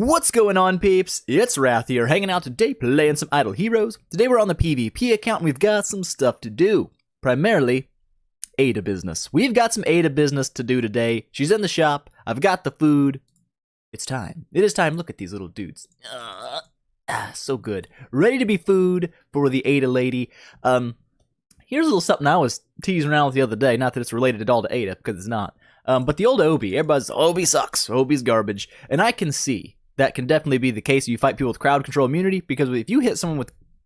What's going on, peeps? It's Wrath here, hanging out today playing some Idle Heroes. Today we're on the PvP account and we've got some stuff to do. Primarily, Aida business. We've got some Aida business to do today. She's in the shop. I've got the food. It's time. It is time. Look at these little dudes. So good. Ready to be food for the Aida lady. Here's a little something I was teasing around with the other day. Not that it's related at all to Aida, because it's not. But the old Obi, everybody's, Obi sucks. Obi's garbage. And I can see that can definitely be the case if you fight people with crowd control immunity, because if you hit someone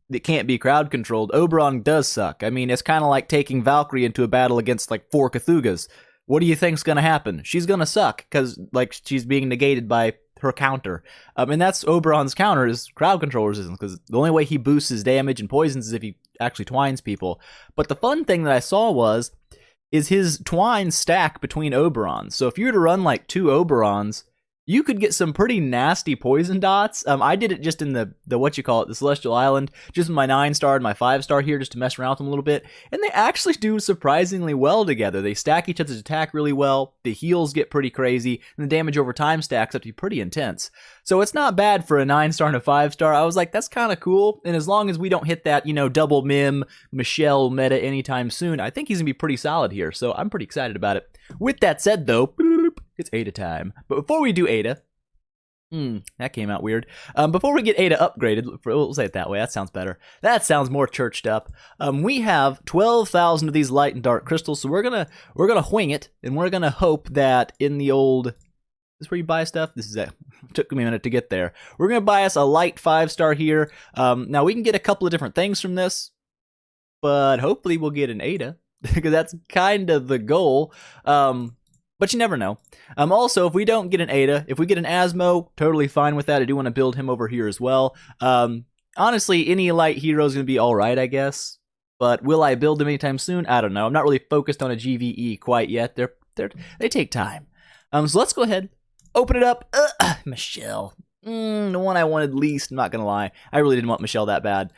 that can't be crowd controlled, Oberon does suck. I mean, it's kind of like taking Valkyrie into a battle against like 4 Cthulhu's. What do you think's gonna happen? She's gonna suck, because like she's being negated by her counter. And that's Oberon's counter, is crowd control resistance, because the only way he boosts his damage and poisons is if he actually twines people. But the fun thing that I saw is his twine stack between Oberons. So if you were to run like 2 Oberons, you could get some pretty nasty poison dots. I did it just in the the Celestial Island, just with my 9-star and my 5-star here, just to mess around with them a little bit. And they actually do surprisingly well together. They stack each other's attack really well, the heals get pretty crazy, and the damage over time stacks up to be pretty intense. So it's not bad for a 9-star and a 5-star. I was like, that's kind of cool. And as long as we don't hit that, double Mim, Michelle meta anytime soon, I think he's going to be pretty solid here. So I'm pretty excited about it. With that said, though, it's Aida time. But before we do Aida, that came out weird. Before we get Aida upgraded, we'll say it that way, that sounds better. That sounds more churched up. We have 12,000 of these light and dark crystals, so we're gonna wing it, and we're gonna hope that in the old... Is this where you buy stuff? This is it. Took me a minute to get there. We're gonna buy us a light 5-star here. Now we can get a couple of different things from this, but hopefully we'll get an Aida, because that's kind of the goal. But you never know. Also, if we don't get an Aida, if we get an Asmo, totally fine with that. I do want to build him over here as well. Honestly, any light hero is going to be alright, I guess. But will I build them anytime soon? I don't know. I'm not really focused on a GVE quite yet. They take time. So let's go ahead, open it up. Michelle. The one I wanted least, I'm not going to lie. I really didn't want Michelle that bad.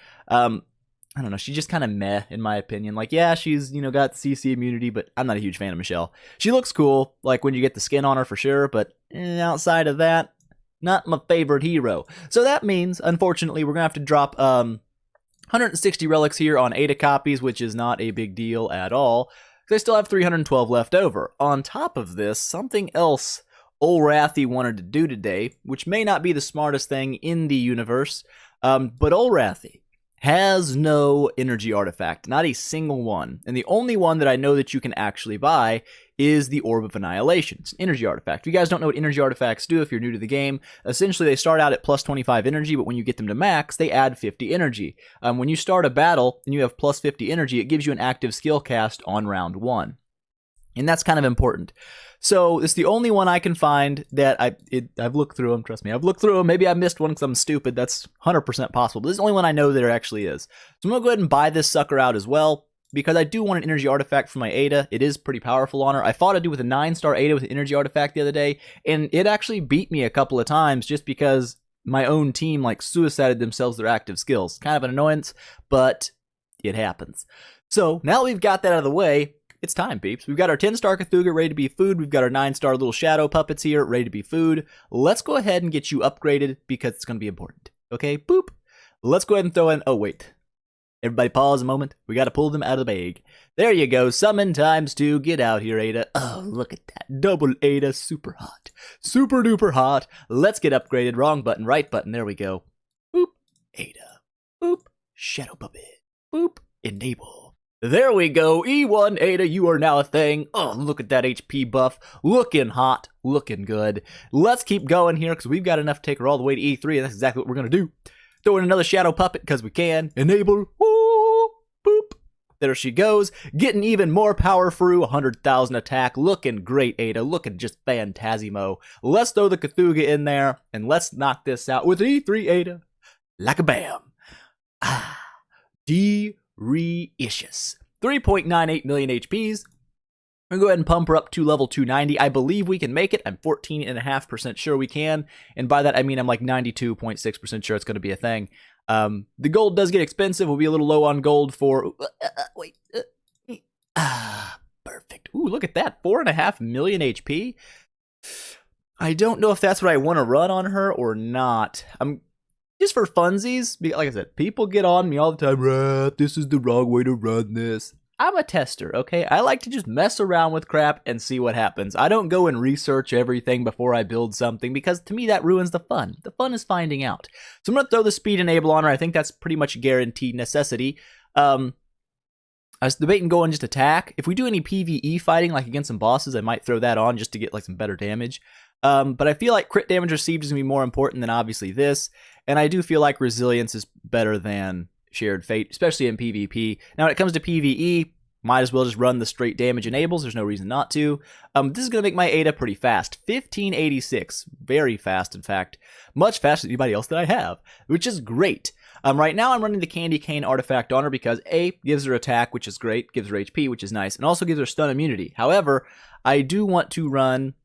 I don't know, she's just kind of meh, in my opinion. Like, yeah, she's, got CC immunity, but I'm not a huge fan of Michelle. She looks cool, like, when you get the skin on her for sure, but outside of that, not my favorite hero. So that means, unfortunately, we're going to have to drop 160 relics here on Aida copies, which is not a big deal at all, because I still have 312 left over. On top of this, something else old Wrathy wanted to do today, which may not be the smartest thing in the universe, but old Wrathy has no energy artifact, not a single one. And the only one that I know that you can actually buy is the Orb of Annihilation. It's an energy artifact. If you guys don't know what energy artifacts do, if you're new to the game, essentially they start out at plus 25 energy, but when you get them to max, they add 50 energy. When you start a battle and you have plus 50 energy, it gives you an active skill cast on round 1. And that's kind of important. So it's the only one I can find that I've looked through them. Trust me, I've looked through them. Maybe I missed one because I'm stupid. That's 100% possible. But this is the only one I know there actually is. So I'm going to go ahead and buy this sucker out as well, because I do want an energy artifact for my Aida. It is pretty powerful on her. I fought a dude with a 9-star Aida with an energy artifact the other day, and it actually beat me a couple of times just because my own team like suicided themselves their active skills. Kind of an annoyance, but it happens. So now that we've got that out of the way, it's time, peeps. We've got our 10-star Cthulhu ready to be food. We've got our 9-star little shadow puppets here ready to be food. Let's go ahead and get you upgraded because it's going to be important. Okay, boop. Let's go ahead and throw in... Oh, wait. Everybody pause a moment. We got to pull them out of the bag. There you go. Summon times 2. Get out here, Aida. Oh, look at that. Double Aida. Super hot. Super duper hot. Let's get upgraded. Wrong button. Right button. There we go. Boop. Aida. Boop. Shadow puppet. Boop. Enable. There we go, E1 Aida, you are now a thing. Oh, look at that HP buff. Looking hot, looking good. Let's keep going here, because we've got enough to take her all the way to E3, and that's exactly what we're going to do. Throw in another shadow puppet, because we can. Enable. Ooh, boop. There she goes. Getting even more power through. 100,000 attack. Looking great, Aida. Looking just phantasimo. Let's throw the Cthulhu in there, and let's knock this out with E3 Aida. Like a bam. Delicious. 3.98 million HPs. I'm going to go ahead and pump her up to level 290. I believe we can make it. I'm 14.5% sure we can. And by that, I mean I'm like 92.6% sure it's going to be a thing. The gold does get expensive. We'll be a little low on gold for... perfect. Ooh, look at that. 4.5 million HP. I don't know if that's what I want to run on her or not. I'm just for funsies. Like I said, people get on me all the time. Wrath, this is the wrong way to run this. I'm a tester, okay? I like to just mess around with crap and see what happens. I don't go and research everything before I build something because to me that ruins the fun. The fun is finding out. So I'm going to throw the speed enable on her. I think that's pretty much a guaranteed necessity. I was debating going just attack. If we do any PvE fighting, like against some bosses, I might throw that on just to get like some better damage. But I feel like crit damage received is going to be more important than obviously this. And I do feel like resilience is better than shared fate, especially in PvP. Now, when it comes to PvE, might as well just run the straight damage enables. There's no reason not to. This is going to make my Aida pretty fast. 1586. Very fast, in fact. Much faster than anybody else that I have, which is great. Right now, I'm running the Candy Cane artifact on her because A, gives her attack, which is great, gives her HP, which is nice, and also gives her stun immunity. However, I do want to run...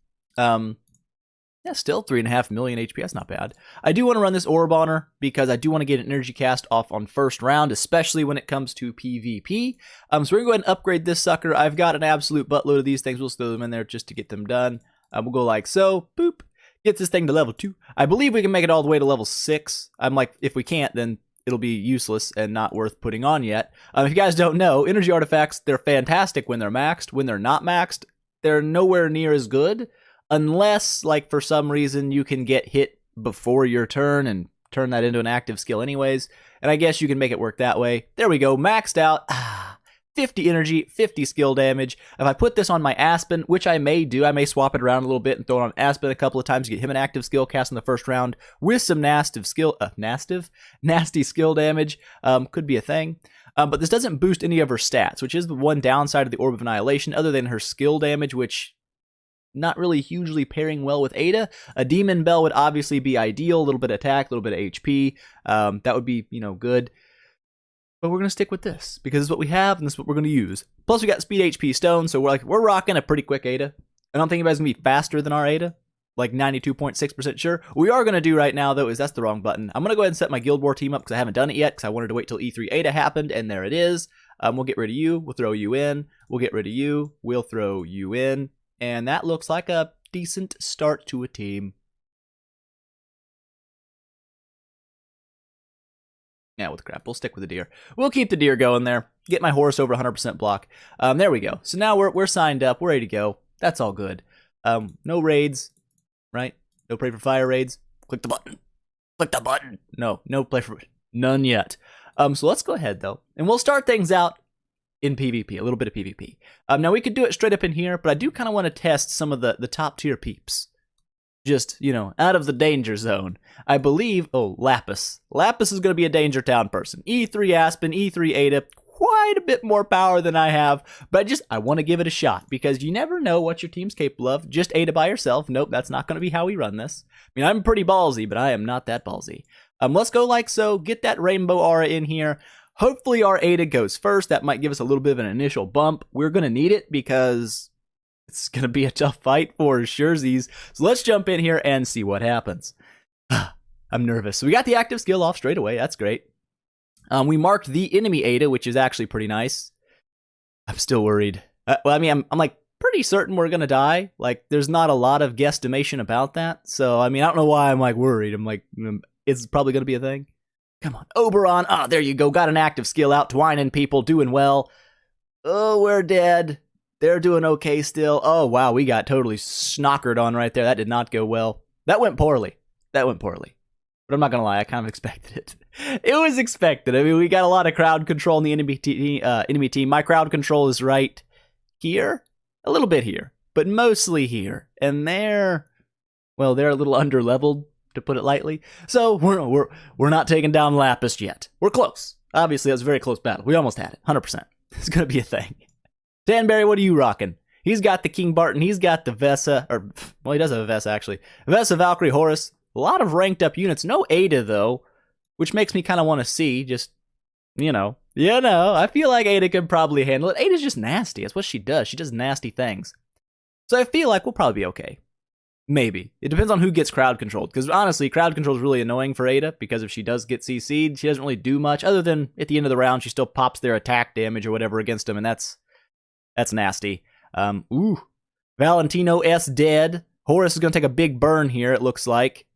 Yeah, still 3.5 million HP. That's not bad. I do want to run this orb on her because I do want to get an energy cast off on first round, especially when it comes to PvP. So we're going to go ahead and upgrade this sucker. I've got an absolute buttload of these things. We'll throw them in there just to get them done. We'll go like so. Boop. Get this thing to level 2. I believe we can make it all the way to level 6. I'm like, if we can't, then it'll be useless and not worth putting on yet. If you guys don't know, energy artifacts, they're fantastic when they're maxed. When they're not maxed, they're nowhere near as good. Unless, like, for some reason you can get hit before your turn and turn that into an active skill anyways. And I guess you can make it work that way. There we go, maxed out. 50 energy, 50 skill damage. If I put this on my Aspen, which I may do, I may swap it around a little bit and throw it on Aspen a couple of times to get him an active skill cast in the first round with some nasty skill damage. Could be a thing. But this doesn't boost any of her stats, which is the one downside of the Orb of Annihilation, other than her skill damage, which... not really hugely pairing well with Aida. A Demon Bell would obviously be ideal. A little bit of attack, a little bit of HP. That would be, good. But we're going to stick with this because it's what we have and this is what we're going to use. Plus we got speed HP stone, so we're rocking a pretty quick Aida. I don't think anybody's going to be faster than our Aida. Like 92.6% sure. What we are going to do right now, though, is that's the wrong button. I'm going to go ahead and set my Guild War team up because I haven't done it yet because I wanted to wait till E3 Aida happened, and there it is. We'll get rid of you. We'll throw you in. We'll get rid of you. We'll throw you in. And that looks like a decent start to a team. Yeah, with crap. We'll stick with the deer. We'll keep the deer going there. Get my horse over 100% block. There we go. So now we're signed up. We're ready to go. That's all good. No raids, right? No play for fire raids. Click the button. Click the button. No play for... none yet. So let's go ahead, though. And we'll start things out in PvP, a little bit of PvP. Now, we could do it straight up in here, but I do kind of want to test some of the top tier peeps. Just, out of the danger zone. I believe, Lapis. Lapis is going to be a Danger Town person. E3 Aspen, E3 Aida, quite a bit more power than I have, but I want to give it a shot, because you never know what your team's capable of. Just Aida by herself. Nope, that's not going to be how we run this. I mean, I'm pretty ballsy, but I am not that ballsy. Let's go like so, get that rainbow aura in here. Hopefully our Aida goes first. That might give us a little bit of an initial bump. We're going to need it because it's going to be a tough fight for surezies. So let's jump in here and see what happens. I'm nervous. So we got the active skill off straight away. That's great. We marked the enemy Aida, which is actually pretty nice. I'm still worried. Well, I mean, I'm like pretty certain we're going to die. Like, there's not a lot of guesstimation about that. So, I mean, I don't know why I'm like worried. I'm like, it's probably going to be a thing. Come on, Oberon. Ah, there you go. Got an active skill out. Twining people, doing well. Oh, we're dead. They're doing okay still. Oh, wow, we got totally snockered on right there. That did not go well. That went poorly. But I'm not going to lie, I kind of expected it. It was expected. I mean, we got a lot of crowd control in the enemy team. My crowd control is right here. A little bit here. But mostly here. And they're a little under-leveled, to put it lightly. So we're not taking down Lapis yet. We're close. Obviously, that was a very close battle. We almost had it. 100%. It's going to be a thing. Danbury, what are you rocking? He's got the King Barton. He's got the Vesa. He does have a Vesa, actually. Vesa, Valkyrie, Horus. A lot of ranked up units. No Aida, though, which makes me kind of want to see just, I feel like Aida could probably handle it. Aida's just nasty. That's what she does. She does nasty things. So I feel like we'll probably be okay. Maybe. It depends on who gets crowd controlled. Because honestly, crowd control is really annoying for Aida. Because if she does get CC'd, she doesn't really do much. Other than at the end of the round, she still pops their attack damage or whatever against them. And that's nasty. Valentino S dead. Horus is going to take a big burn here, it looks like.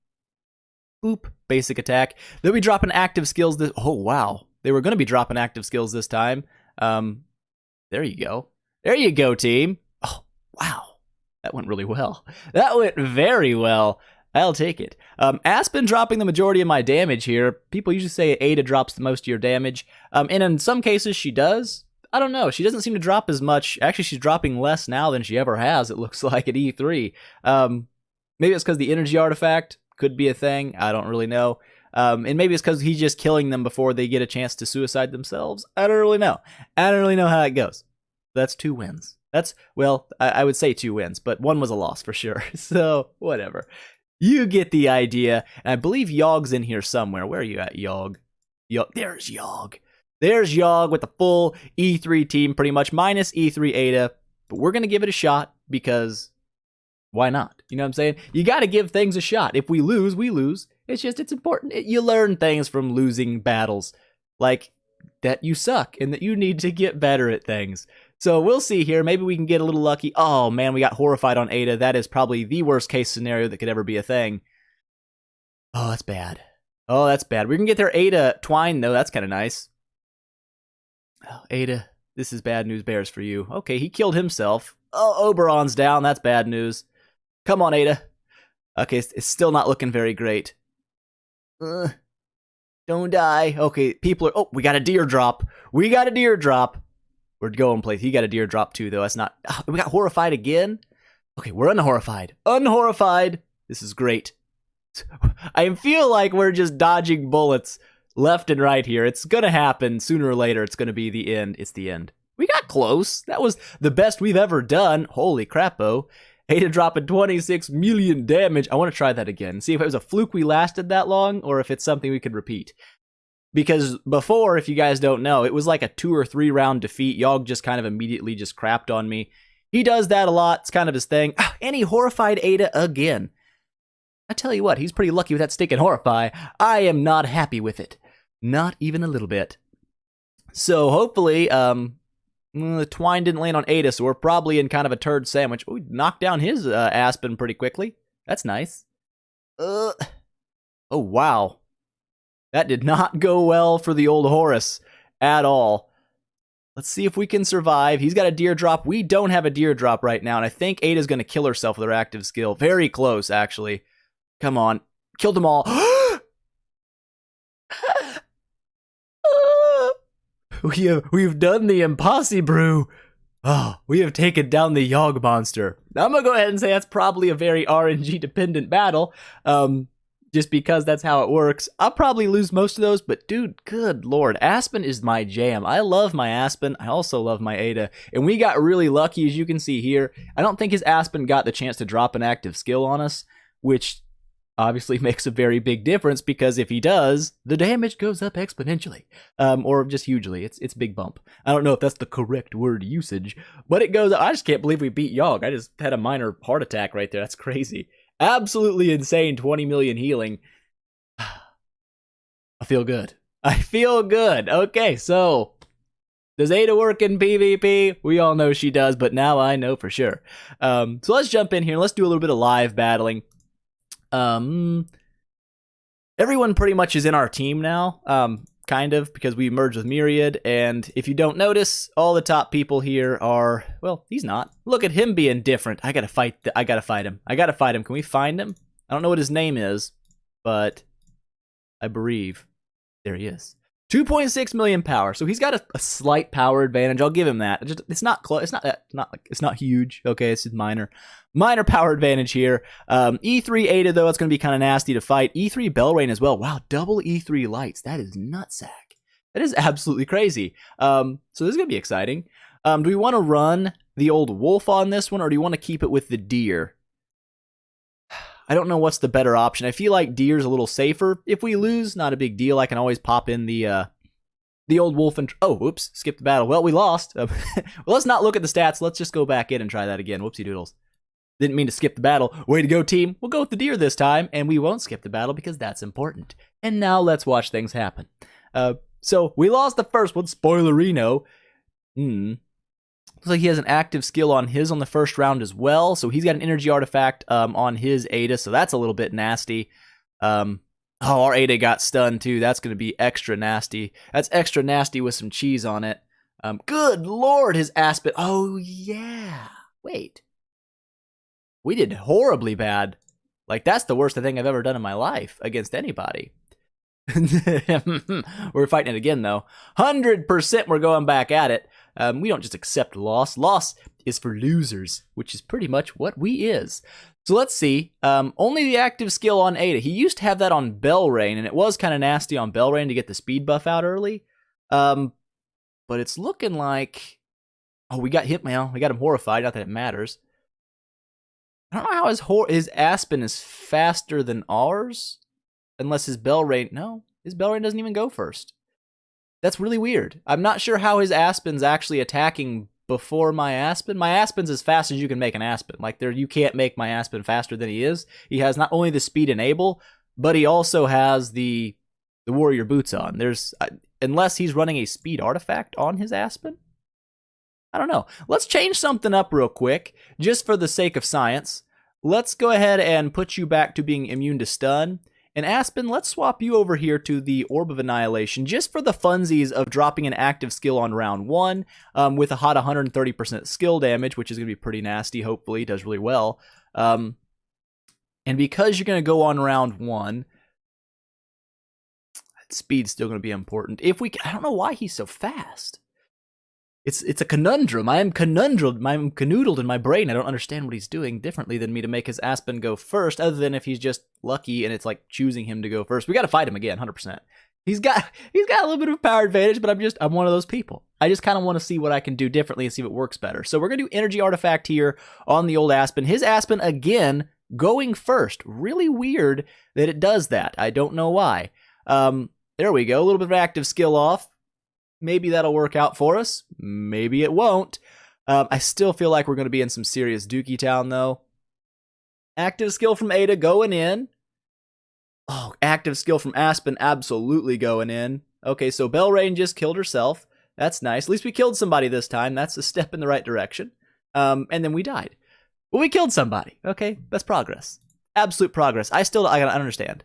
Boop. Basic attack. They'll be dropping active skills this... Oh, wow. They were going to be dropping active skills this time. There you go. There you go, team. Oh, wow. That went really well. That went very well. I'll take it. Aspen dropping the majority of my damage here. People usually say Aida drops the most of your damage. And in some cases, she does. I don't know. She doesn't seem to drop as much. Actually, she's dropping less now than she ever has, it looks like, at E3. Maybe it's because the energy artifact could be a thing. I don't really know. And maybe it's because he's just killing them before they get a chance to suicide themselves. I don't really know. I don't really know how it goes. That's 2 wins. That's, well, I would say 2 wins, but 1 was a loss for sure. So, whatever. You get the idea. And I believe Yogg's in here somewhere. Where are you at, Yogg? There's Yogg. There's Yogg with the full E3 team, pretty much, minus E3 Aida. But we're going to give it a shot because why not? You know what I'm saying? You got to give things a shot. If we lose, we lose. It's just, it's important. You learn things from losing battles. Like that you suck and that you need to get better at things. So we'll see here. Maybe we can get a little lucky. Oh, man, we got horrified on Aida. That is probably the worst case scenario that could ever be a thing. Oh, that's bad. Oh, that's bad. We can get their Aida twine, though. That's kind of nice. Oh, Aida, this is bad news bears for you. Okay, he killed himself. Oh, Oberon's down. That's bad news. Come on, Aida. Okay, it's still not looking very great. Don't die. Okay, people are... Oh, we got a deer drop. We got a deer drop. We're going place. He got a deer drop too, though. That's not... Oh, we got horrified again? Okay, we're unhorrified. Unhorrified. This is great. I feel like we're just dodging bullets left and right here. It's gonna happen sooner or later. It's gonna be the end. It's the end. We got close. That was the best we've ever done. Holy crap-o. Aida dropping 26 million damage. I want to try that again. See if it was a fluke we lasted that long or if it's something we could repeat. Because before, if you guys don't know, it was like a 2 or 3 round defeat. Yogg just kind of immediately just crapped on me. He does that a lot. It's kind of his thing. And he horrified Aida again. I tell you what, he's pretty lucky with that stick and horrify. I am not happy with it. Not even a little bit. So hopefully, the twine didn't land on Aida, so we're probably in kind of a turd sandwich. Oh, we knocked down his Aspen pretty quickly. That's nice. Oh, wow. That did not go well for the old Horus at all. Let's see if we can survive. He's got a deer drop. We don't have a deer drop right now, and I think Aida's going to kill herself with her active skill. Very close, actually. Come on. Killed them all. We've done the impossible. Oh, we have taken down the Yogg monster. Now, I'm going to go ahead and say that's probably a very RNG-dependent battle. Just because that's how it works. I'll probably lose most of those, but dude, good lord. Aspen is my jam. I love my Aspen. I also love my Aida. And we got really lucky, as you can see here. I don't think his Aspen got the chance to drop an active skill on us, which obviously makes a very big difference because if he does, the damage goes up exponentially. Or just hugely. It's big bump. I don't know if that's the correct word usage, but it goes up. I just can't believe we beat Yogg. I just had a minor heart attack right there. That's crazy. Absolutely insane 20 million healing. I feel good. I feel good. Okay, so does Aida work in PvP? We all know she does, but now I know for sure. So let's jump in here and let's do a little bit of live battling. Everyone pretty much is in our team now, kind of, because we merged with Myriad, and if you don't notice, all the top people here are, well, he's not. Look at him being different. I gotta fight him. I gotta fight him. Can we find him? I don't know what his name is, but I believe there he is. 2.6 million power, so he's got a slight power advantage. I'll give him that. It's not close. It's not huge. Okay, it's just minor power advantage here. E3 Aida though, it's going to be kind of nasty to fight. E3 Belrain as well. Wow, double E3 lights. That is nutsack. That is absolutely crazy. So this is going to be exciting. Do we want to run the old wolf on this one, or do you want to keep it with the deer? I don't know what's the better option. I feel like deer's a little safer. If we lose, not a big deal. I can always pop in the old wolf and... Oh, whoops. Skip the battle. Well, we lost. Well, let's not look at the stats. Let's just go back in and try that again. Whoopsie doodles. Didn't mean to skip the battle. Way to go, team. We'll go with the deer this time, and we won't skip the battle because that's important. And now let's watch things happen. So we lost the first one. Spoilerino. Looks like he has an active skill on his on the first round as well. So he's got an energy artifact on his Aida. So that's a little bit nasty. Oh, our Aida got stunned too. That's going to be extra nasty. That's extra nasty with some cheese on it. Good Lord, his Aspen. Oh, yeah. Wait. We did horribly bad. Like, that's the worst thing I've ever done in my life against anybody. We're fighting it again, though. 100% we're going back at it. We don't just accept loss. Loss is for losers, which is pretty much what we is. So let's see. Only the active skill on Aida. He used to have that on Belrain, and it was kind of nasty on Belrain to get the speed buff out early. But it's looking like... Oh, we got hit, man. We got him horrified. Not that it matters. I don't know how his Aspen is faster than ours. Unless his Belrain... No, his Belrain doesn't even go first. That's really weird. I'm not sure how his Aspen's actually attacking before my Aspen. My Aspen's as fast as you can make an Aspen. Like, you can't make my Aspen faster than he is. He has not only the speed enable, but he also has the warrior boots on. There's... Unless he's running a speed artifact on his Aspen? I don't know. Let's change something up real quick, just for the sake of science. Let's go ahead and put you back to being immune to stun. And Aspen, let's swap you over here to the Orb of Annihilation, just for the funsies of dropping an active skill on round 1, with a hot 130% skill damage, which is going to be pretty nasty, hopefully. Does really well. And because you're going to go on round 1... Speed's still going to be important. I don't know why he's so fast. It's a conundrum. I'm canoodled in my brain. I don't understand what he's doing differently than me to make his Aspen go first, other than if he's just lucky and it's like choosing him to go first. We got to fight him again, 100%. He's got a little bit of power advantage, but I'm one of those people. I just kind of want to see what I can do differently and see if it works better. So we're going to do energy artifact here on the old Aspen. His Aspen again going first. Really weird that it does that. I don't know why. There we go. A little bit of active skill off. Maybe that'll work out for us. Maybe it won't. I still feel like we're going to be in some serious Dookie Town, though. Active skill from Aida going in. Oh, active skill from Aspen absolutely going in. Okay, so Belrain just killed herself. That's nice. At least we killed somebody this time. That's a step in the right direction. And then we died. Well, we killed somebody. Okay, that's progress. Absolute progress. I don't understand.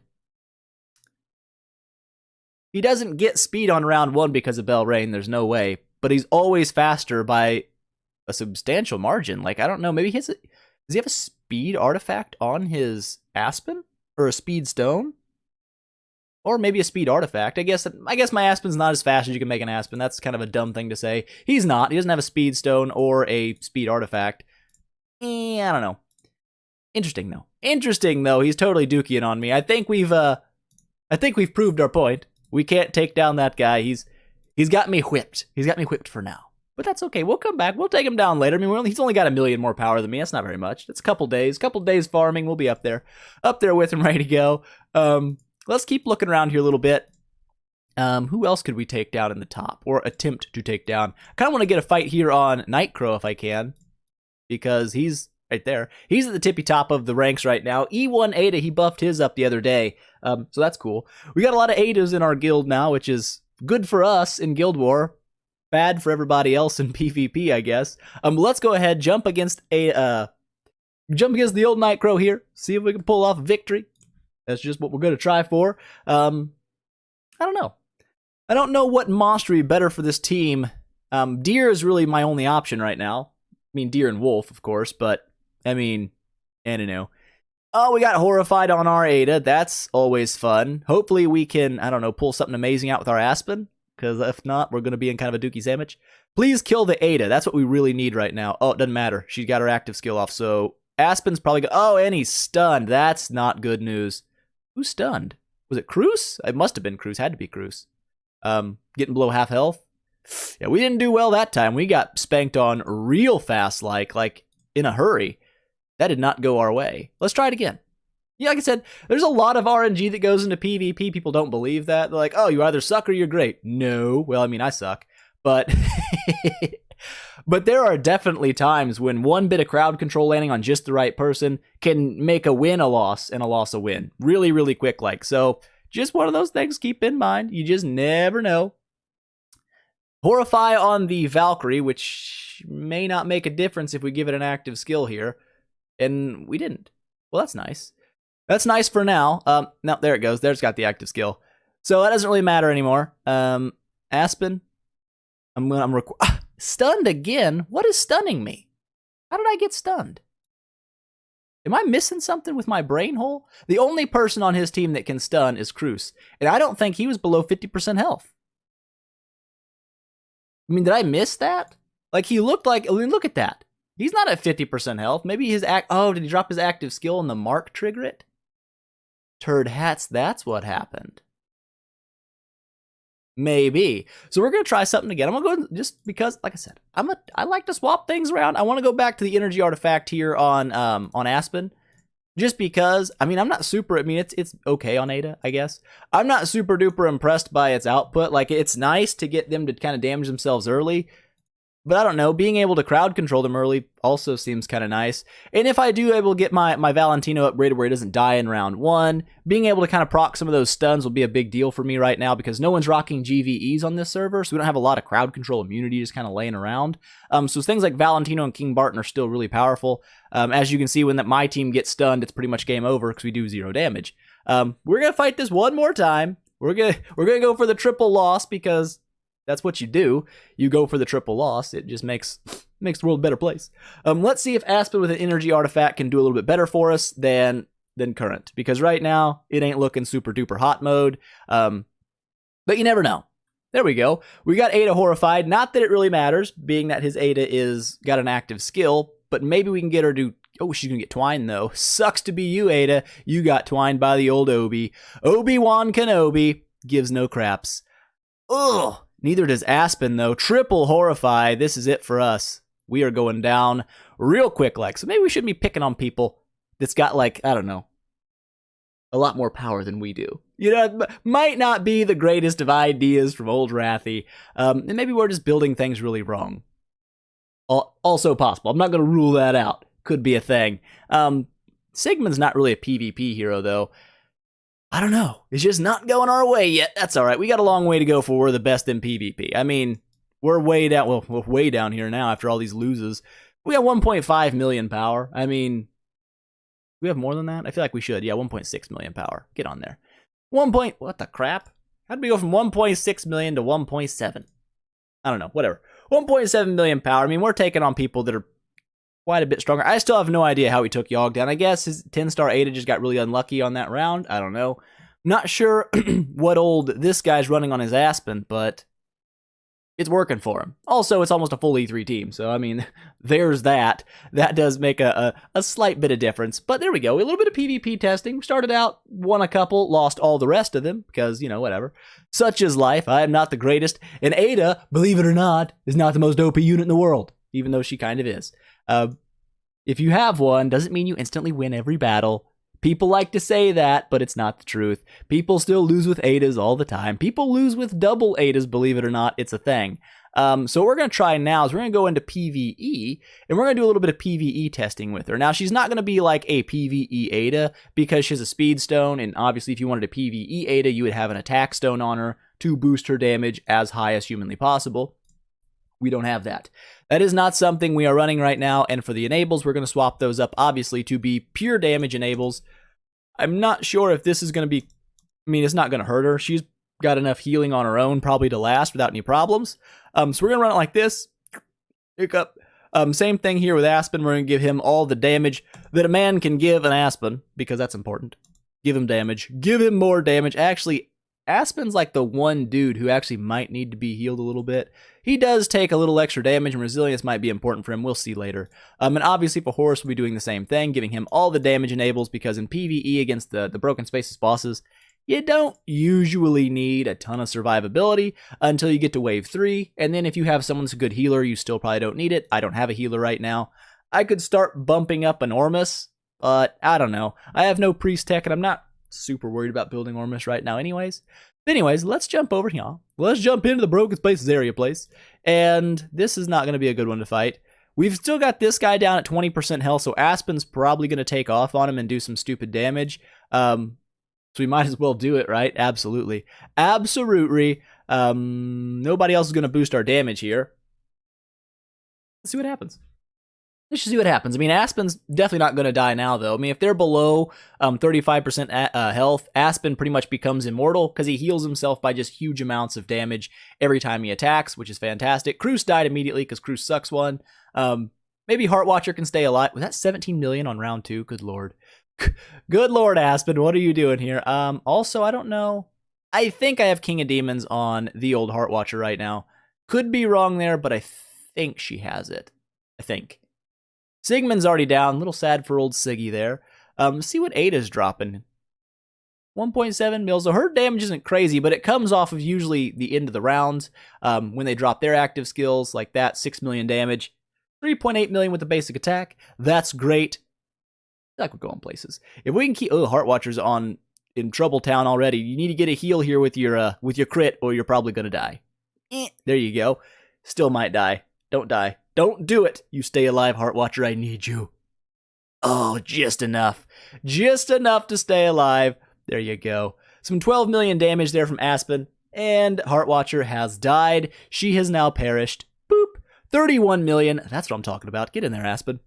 He doesn't get speed on round 1 because of Belrain, there's no way. But he's always faster by a substantial margin. Like, I don't know, maybe does he have a speed artifact on his Aspen? Or a speed stone? Or maybe a speed artifact. I guess my Aspen's not as fast as you can make an Aspen. That's kind of a dumb thing to say. He's not. He doesn't have a speed stone or a speed artifact. I don't know. Interesting, though. Interesting, though. He's totally dookie on me. I think we've proved our point. We can't take down that guy. He's got me whipped. He's got me whipped for now. But that's okay. We'll come back. We'll take him down later. I mean, he's only got 1 million more power than me. That's not very much. It's a couple days. Farming. We'll be up there with him, ready to go. Let's keep looking around here a little bit. Who else could we take down in the top or attempt to take down? I kind of want to get a fight here on Nightcrow if I can, because he's right there. He's at the tippy top of the ranks right now. E1 Aida, he buffed his up the other day. So that's cool. We got a lot of Aidas in our guild now, which is good for us in Guild War. Bad for everybody else in PvP, I guess. Let's go ahead, jump against the old Nightcrow here. See if we can pull off a victory. That's just what we're going to try for. I don't know. I don't know what monster would be better for this team. Deer is really my only option right now. I mean, Deer and Wolf, of course, but I mean, I don't know. Oh, we got horrified on our Aida. That's always fun. Hopefully we can, I don't know, pull something amazing out with our Aspen. Because if not, we're going to be in kind of a dookie sandwich. Please kill the Aida. That's what we really need right now. Oh, it doesn't matter. She got her active skill off. So Aspen's probably oh, and he's stunned. That's not good news. Who's stunned? Was it Cruz? It must have been Cruz. Had to be Cruz. Getting below half health. Yeah, we didn't do well that time. We got spanked on real fast, like in a hurry. That did not go our way. Let's try it again. Yeah, like I said, there's a lot of RNG that goes into PvP. People don't believe that. They're like, oh, you either suck or you're great. No. Well, I mean, I suck. But but there are definitely times when one bit of crowd control landing on just the right person can make a win a loss and a loss a win. Really, really quick like. So just one of those things keep in mind. You just never know. Horrify on the Valkyrie, which may not make a difference if we give it an active skill here. And we didn't. Well, that's nice. That's nice for now. No, there it goes. There's got the active skill. So that doesn't really matter anymore. Aspen. I'm stunned again? What is stunning me? How did I get stunned? Am I missing something with my brain hole? The only person on his team that can stun is Cruz. And I don't think he was below 50% health. I mean, did I miss that? Like, he looked like, I mean, look at that. He's not at 50% health. Maybe his oh, did he drop his active skill and the mark trigger it? Turd hats, that's what happened. Maybe. So we're going to try something again. I'm going to go just because, like I said, I like to swap things around. I want to go back to the energy artifact here on Aspen. Just because, I mean, I'm not super, I mean, it's okay on Aida, I guess. I'm not super duper impressed by its output. Like, it's nice to get them to kind of damage themselves early. But I don't know, being able to crowd control them early also seems kind of nice. And if I do able to get my Valentino upgraded where he doesn't die in round 1, being able to kind of proc some of those stuns will be a big deal for me right now because no one's rocking GVEs on this server, so we don't have a lot of crowd control immunity just kind of laying around. So things like Valentino and King Barton are still really powerful. As you can see, when my team gets stunned, it's pretty much game over because we do 0 damage. We're going to fight this one more time. We're gonna go for the triple loss because that's what you do. You go for the triple loss. It just makes the world a better place. Let's see if Aspen with an energy artifact can do a little bit better for us than current. Because right now, it ain't looking super duper hot mode. But you never know. There we go. We got Aida horrified. Not that it really matters, being that his Aida got an active skill. But maybe we can get her to... Oh, she's going to get twined, though. Sucks to be you, Aida. You got twined by the old Obi. Obi-Wan Kenobi gives no craps. Ugh. Neither does Aspen, though. Triple horrify. This is it for us. We are going down real quick, like. So maybe we shouldn't be picking on people that's got, like, I don't know, a lot more power than we do. You know, might not be the greatest of ideas from old Rathy. And maybe we're just building things really wrong. Also possible. I'm not going to rule that out. Could be a thing. Sigmund's not really a PvP hero, though. I don't know. It's just not going our way yet. That's all right. We got a long way to go for we're the best in PvP. I mean, we're way down. Well, we're way down here now after all these loses. We got 1.5 million power. I mean, we have more than that? I feel like we should. Yeah, 1.6 million power. Get on there. What the crap? How'd we go from 1.6 million to 1.7? I don't know. Whatever. 1.7 million power. I mean, we're taking on people that are quite a bit stronger. I still have no idea how he took Yogg down. I guess his 10-star Aida just got really unlucky on that round. I don't know. Not sure what old this guy's running on his Aspen, but it's working for him. Also, it's almost a full E3 team, so I mean, there's that. That does make a slight bit of difference. But there we go. A little bit of PvP testing. Started out, won a couple, lost all the rest of them, because, you know, whatever. Such is life. I am not the greatest. And Aida, believe it or not, is not the most OP unit in the world, even though she kind of is. If you have one, doesn't mean you instantly win every battle. People like to say that, but it's not the truth. People still lose with Aidas all the time. People lose with double Aidas, believe it or not. It's a thing. So what we're going to try now is we're going to go into PvE, and we're going to do a little bit of PvE testing with her. Now, she's not going to be like a PvE Aida because she has a speed stone, and obviously if you wanted a PvE Aida, you would have an attack stone on her to boost her damage as high as humanly possible. We don't have that. That is not something we are running right now, and for the enables, we're going to swap those up, obviously, to be pure damage enables. I'm not sure if this is going to be... I mean, it's not going to hurt her. She's got enough healing on her own probably to last without any problems. So we're going to run it like this. Hiccup. Same thing here with Aspen. We're going to give him all the damage that a man can give an Aspen, because that's important. Give him damage. Give him more damage. Actually, Aspen's like the one dude who actually might need to be healed a little bit. He does take a little extra damage, and resilience might be important for him. We'll see later. And obviously for Horus, we'll be doing the same thing, giving him all the damage enables, because in PvE against the Broken Spaces bosses, you don't usually need a ton of survivability until you get to wave 3. And then if you have someone that's a good healer, you still probably don't need it. I don't have a healer right now. I could start bumping up an Ormus, but I don't know. I have no priest tech, and I'm not super worried about building Ormus right now anyways. Let's jump over here. Let's jump into the Broken Spaces area place. And this is not going to be a good one to fight. We've still got this guy down at 20% health, so Aspen's probably going to take off on him and do some stupid damage. So we might as well do it, right? Absolutely. Absolutely. Nobody else is going to boost our damage here. Let's see what happens. Let's just see what happens. I mean, Aspen's definitely not going to die now, though. I mean, if they're below 35% health, Aspen pretty much becomes immortal because he heals himself by just huge amounts of damage every time he attacks, which is fantastic. Cruz died immediately because Cruz sucks one. Maybe Heartwatcher can stay alive. Was that 17 million on round 2? Good lord. Good lord, Aspen. What are you doing here? Also, I don't know. I think I have King of Demons on the old Heartwatcher right now. Could be wrong there, but I think she has it. I think. Sigmund's already down. A little sad for old Siggy there. See what Ada's dropping. 1.7 mil. So her damage isn't crazy, but it comes off of usually the end of the round when they drop their active skills like that. 6 million damage. 3.8 million with the basic attack. That's great. I feel like we're going places. If we can keep... Oh, Heartwatcher's on in Trouble Town already. You need to get a heal here with your crit or you're probably going to die. There you go. Still might die. Don't die. Don't do it. You stay alive, Heartwatcher. I need you. Oh, just enough. Just enough to stay alive. There you go. Some 12 million damage there from Aspen. And Heartwatcher has died. She has now perished. Boop. 31 million. That's what I'm talking about. Get in there, Aspen.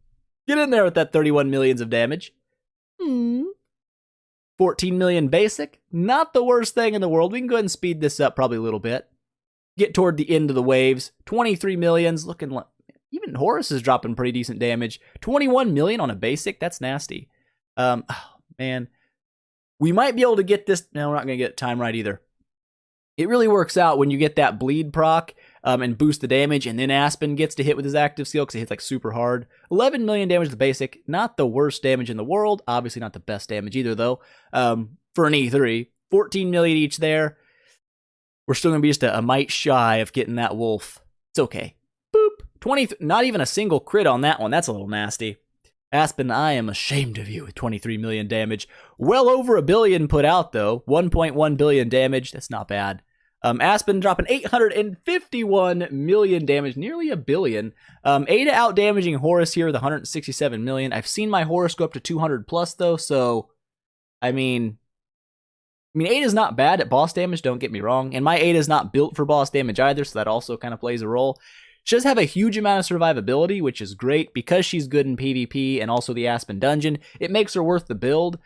Get in there with that 31 millions of damage. 14 million basic. Not the worst thing in the world. We can go ahead and speed this up probably a little bit. Get toward the end of the waves. 23 millions. Looking like... Even Horus is dropping pretty decent damage. 21 million on a basic? That's nasty. Oh, man. We might be able to get this... No, we're not going to get time right either. It really works out when you get that bleed proc and boost the damage, and then Aspen gets to hit with his active skill because he hits like super hard. 11 million damage to the basic. Not the worst damage in the world. Obviously not the best damage either, though, for an E3. 14 million each there. We're still going to be just a mite shy of getting that wolf. It's okay. 20, not even a single crit on that one. That's a little nasty. Aspen, I am ashamed of you with 23 million damage. Well over a billion put out, though. 1.1 billion damage. That's not bad. Aspen dropping 851 million damage, nearly a billion. Aida out-damaging Horus here with 167 million. I've seen my Horus go up to 200 plus, though, so... I mean, Ada's not bad at boss damage, don't get me wrong. And my Ada's not built for boss damage either, so that also kind of plays a role. She does have a huge amount of survivability, which is great because she's good in PvP and also the Aspen Dungeon. It makes her worth the build.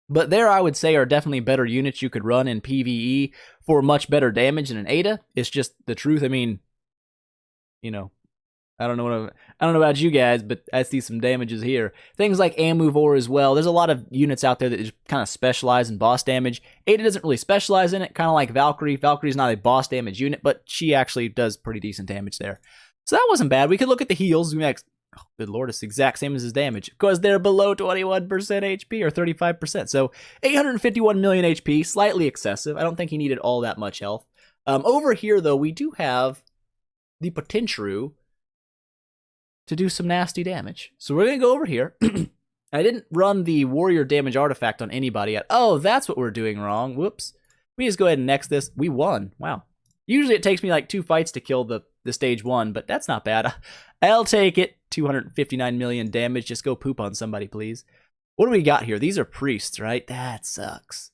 But there, I would say, are definitely better units you could run in PvE for much better damage than an Aida. It's just the truth. I mean, you know, I don't know about you guys, but I see some damages here. Things like Amuvor as well. There's a lot of units out there that just kind of specialize in boss damage. Aida doesn't really specialize in it, kind of like Valkyrie. Valkyrie's not a boss damage unit, but she actually does pretty decent damage there. So that wasn't bad. We could look at the heals. Oh, good lord, it's the exact same as his damage because they're below 21% HP or 35%. So 851 million HP, slightly excessive. I don't think he needed all that much health. Over here, though, we do have the potential to do some nasty damage. So we're going to go over here. I didn't run the warrior damage artifact on anybody yet. Oh, that's what we're doing wrong. Whoops. We just go ahead and next this. We won. Wow. Usually it takes me like 2 fights to kill the stage 1, but that's not bad. I'll take it. 259 million damage. Just go poop on somebody, please. What do we got here? These are priests, right? That sucks.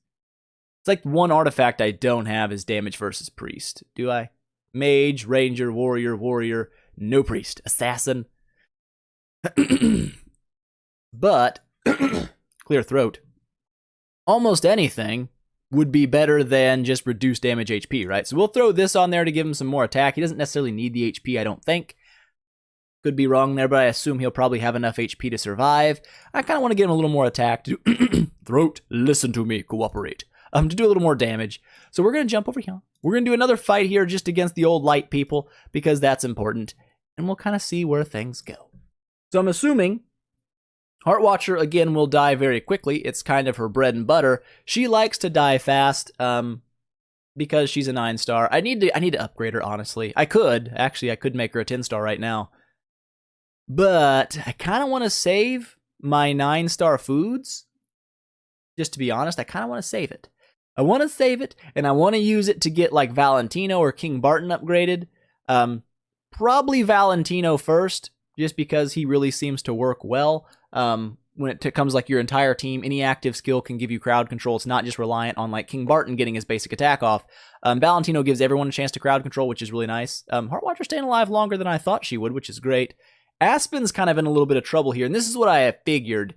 It's like one artifact I don't have is damage versus priest. Do I? Mage, ranger, warrior, no priest. Assassin. But clear throat. Almost anything would be better than just reduced damage HP, right? So we'll throw this on there to give him some more attack. He doesn't necessarily need the HP, I don't think. Could be wrong there, but I assume he'll probably have enough HP to survive. I kind of want to give him a little more attack to throat, listen to me, cooperate. To do a little more damage. So we're going to jump over here. We're going to do another fight here just against the old light people because that's important. And we'll kind of see where things go. So I'm assuming Heartwatcher, again, will die very quickly. It's kind of her bread and butter. She likes to die fast because she's a 9-star. I need to upgrade her, honestly. I could make her a 10-star right now. But I kind of want to save my 9-star foods. Just to be honest, I kind of want to save it. I want to save it, and I want to use it to get like Valentino or King Barton upgraded. Probably Valentino first, just because he really seems to work well. when it comes like your entire team, any active skill can give you crowd control. It's not just reliant on like King Barton getting his basic attack off. Valentino gives everyone a chance to crowd control, which is really nice. Heartwatcher's staying alive longer than I thought she would, which is great. Aspen's kind of in a little bit of trouble here, and this is what I have figured.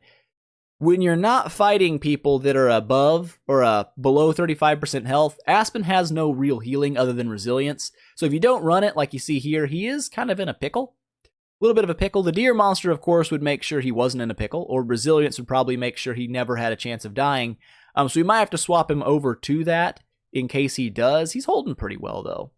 When you're not fighting people that are above or below 35% health, Aspen has no real healing other than resilience. So if you don't run it like you see here, he is kind of in a pickle. A little bit of a pickle. The deer monster, of course, would make sure he wasn't in a pickle, or resilience would probably make sure he never had a chance of dying. So we might have to swap him over to that in case he does. He's holding pretty well, though.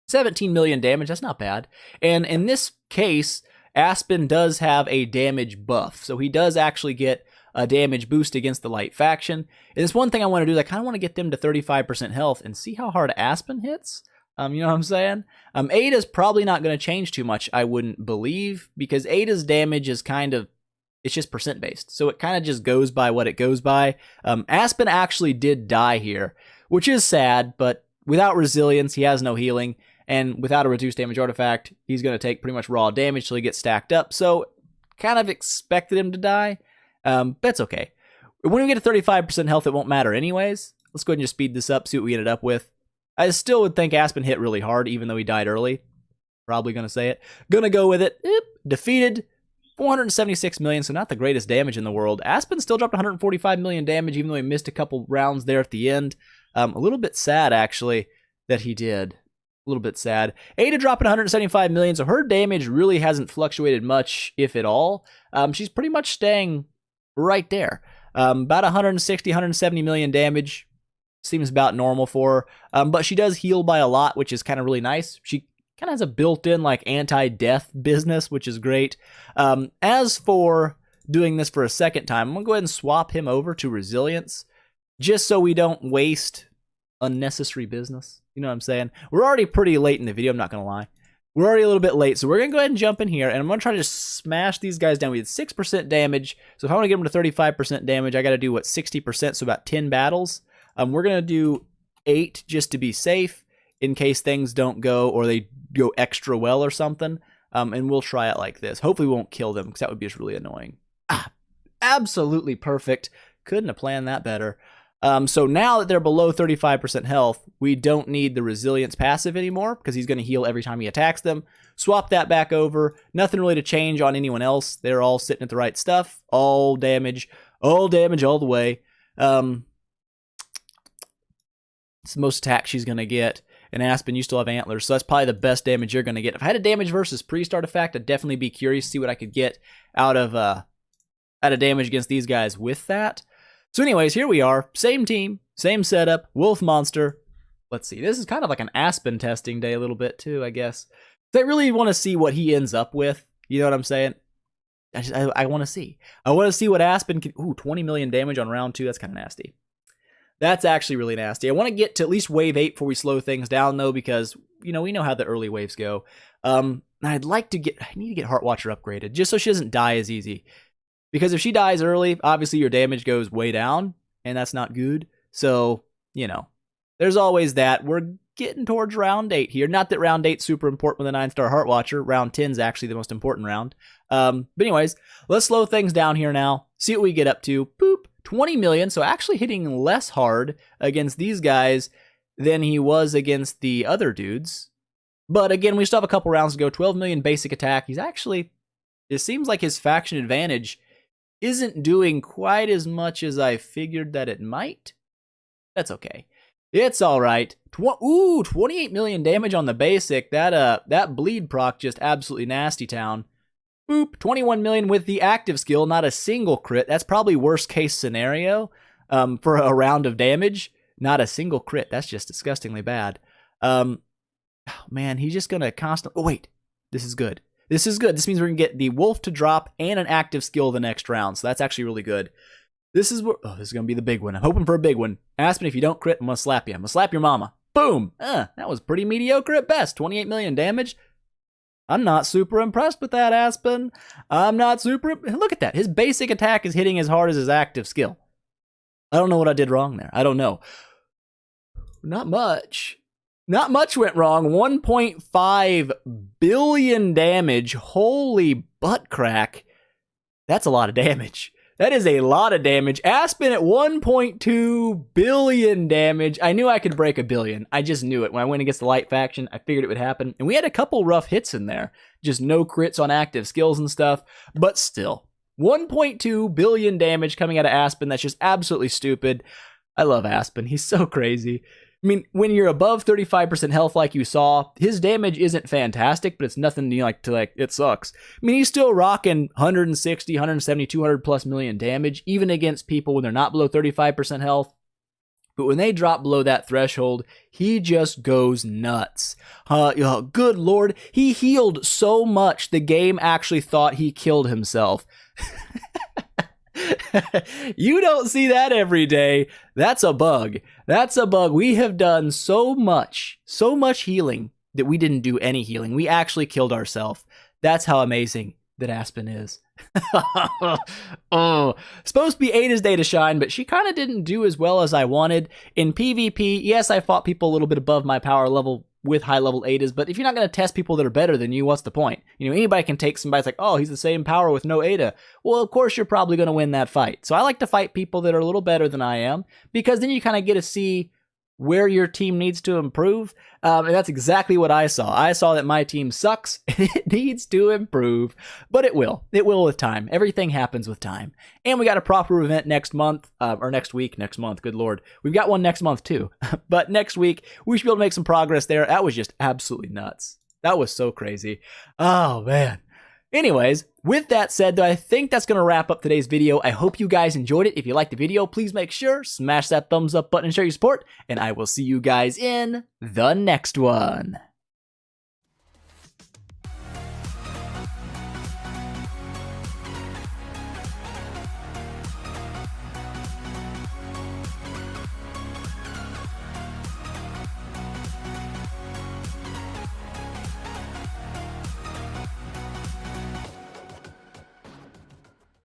17 million damage, that's not bad. And in this case, Aspen does have a damage buff, so he does actually get a damage boost against the light faction. And this one thing I want to do is I kind of want to get them to 35% health and see how hard Aspen hits. You know what I'm saying? Aida's probably not going to change too much, I wouldn't believe, because Aida's damage is kind of, it's just percent based, so it kind of just goes by what it goes by. Aspen actually did die here, which is sad, but without resilience, he has no healing. And without a reduced damage artifact, he's going to take pretty much raw damage till he gets stacked up. So, kind of expected him to die. That's okay. When we get to 35% health, it won't matter anyways. Let's go ahead and just speed this up, see what we ended up with. I still would think Aspen hit really hard, even though he died early. Probably going to say it. Gonna go with it. Defeated. 476 million, so not the greatest damage in the world. Aspen still dropped 145 million damage, even though he missed a couple rounds there at the end. A little bit sad, actually, that he did. A little bit sad. Aida dropping 175 million, so her damage really hasn't fluctuated much, if at all. She's pretty much staying right there. About 160, 170 million damage. Seems about normal for her. But she does heal by a lot, which is kind of really nice. She kind of has a built-in like anti-death business, which is great. As for doing this for a second time, I'm going to go ahead and swap him over to resilience, just so we don't waste unnecessary business. You know what I'm saying? We're already pretty late in the video, I'm not going to lie. We're already a little bit late, so we're going to go ahead and jump in here, and I'm going to try to just smash these guys down. We had 6% damage, so if I want to get them to 35% damage, I got to do, 60%, so about 10 battles. We're going to do 8 just to be safe, in case things don't go, or they go extra well or something, and we'll try it like this. Hopefully we won't kill them, because that would be just really annoying. Absolutely perfect. Couldn't have planned that better. So now that they're below 35% health, we don't need the resilience passive anymore because he's going to heal every time he attacks them. Swap that back over. Nothing really to change on anyone else. They're all sitting at the right stuff. All damage all the way. It's the most attack she's going to get. And Aspen, you still have antlers, so that's probably the best damage you're going to get. If I had a damage versus priest artifact, I'd definitely be curious to see what I could get out of damage against these guys with that. So anyways, here we are. Same team, same setup, wolf monster. Let's see. This is kind of like an Aspen testing day a little bit too, I guess. I really want to see what he ends up with. You know what I'm saying? I want to see. I want to see what Aspen can... Ooh, 20 million damage on round 2. That's kind of nasty. That's actually really nasty. I want to get to at least wave 8 before we slow things down, though, because, you know, we know how the early waves go. I'd like to get... I need to get Heartwatcher upgraded, just so she doesn't die as easy. Because if she dies early, obviously your damage goes way down, and that's not good. So, you know, there's always that. We're getting towards round 8 here. Not that round 8's super important with a 9-star Heartwatcher. Round 10's actually the most important round. But anyways, let's slow things down here now. See what we get up to. Boop. 20 million, so actually hitting less hard against these guys than he was against the other dudes. But again, we still have a couple rounds to go. 12 million basic attack. He's actually... It seems like his faction advantage isn't doing quite as much as I figured that it might. That's okay. It's all right. 28 million damage on the basic. That bleed proc just absolutely nasty town. Boop. 21 million with the active skill, not a single crit. That's probably worst case scenario for a round of damage. Not a single crit. That's just disgustingly bad. Oh, man, he's just going to constantly... Oh, wait. This is good. This is good. This means we're going to get the wolf to drop and an active skill the next round. So that's actually really good. This is this is going to be the big one. I'm hoping for a big one. Aspen, if you don't crit, I'm going to slap you. I'm going to slap your mama. Boom. That was pretty mediocre at best. 28 million damage. I'm not super impressed with that, Aspen. I'm not super... Look at that. His basic attack is hitting as hard as his active skill. I don't know what I did wrong there. I don't know. Not much. Not much went wrong. 1.5 billion damage. Holy butt crack. That's a lot of damage. That is a lot of damage. Aspen at 1.2 billion damage. I knew I could break 1 billion. I just knew it. When I went against the light faction, I figured it would happen. And we had a couple rough hits in there. Just no crits on active skills and stuff. But still, 1.2 billion damage coming out of Aspen. That's just absolutely stupid. I love Aspen. He's so crazy. I mean, when you're above 35% health like you saw, his damage isn't fantastic, but it's nothing it sucks. I mean, he's still rocking 160, 170, 200 plus million damage, even against people when they're not below 35% health. But when they drop below that threshold, he just goes nuts. Good Lord, he healed so much the game actually thought he killed himself. You don't see that every day. That's a bug. That's a bug. We have done so much healing that we didn't do any healing. We actually killed ourselves. That's how amazing that Aspen is. Oh, supposed to be Aida's day to shine, but she kind of didn't do as well as I wanted. In PvP, yes, I fought people a little bit above my power level with high-level Aidas, but if you're not going to test people that are better than you, what's the point? You know, anybody can take somebody that's like, oh, he's the same power with no Aida. Well, of course, you're probably going to win that fight. So I like to fight people that are a little better than I am, because then you kind of get to see where your team needs to improve. And that's exactly what I saw. I saw that my team sucks. It needs to improve, but it will. It will with time. Everything happens with time. And we got a proper event next month, or next week, next month. Good Lord. We've got one next month too. But next week, we should be able to make some progress there. That was just absolutely nuts. That was so crazy. Oh, man. Anyways, with that said, though, I think that's going to wrap up today's video. I hope you guys enjoyed it. If you liked the video, please make sure, smash that thumbs up button and show your support, and I will see you guys in the next one.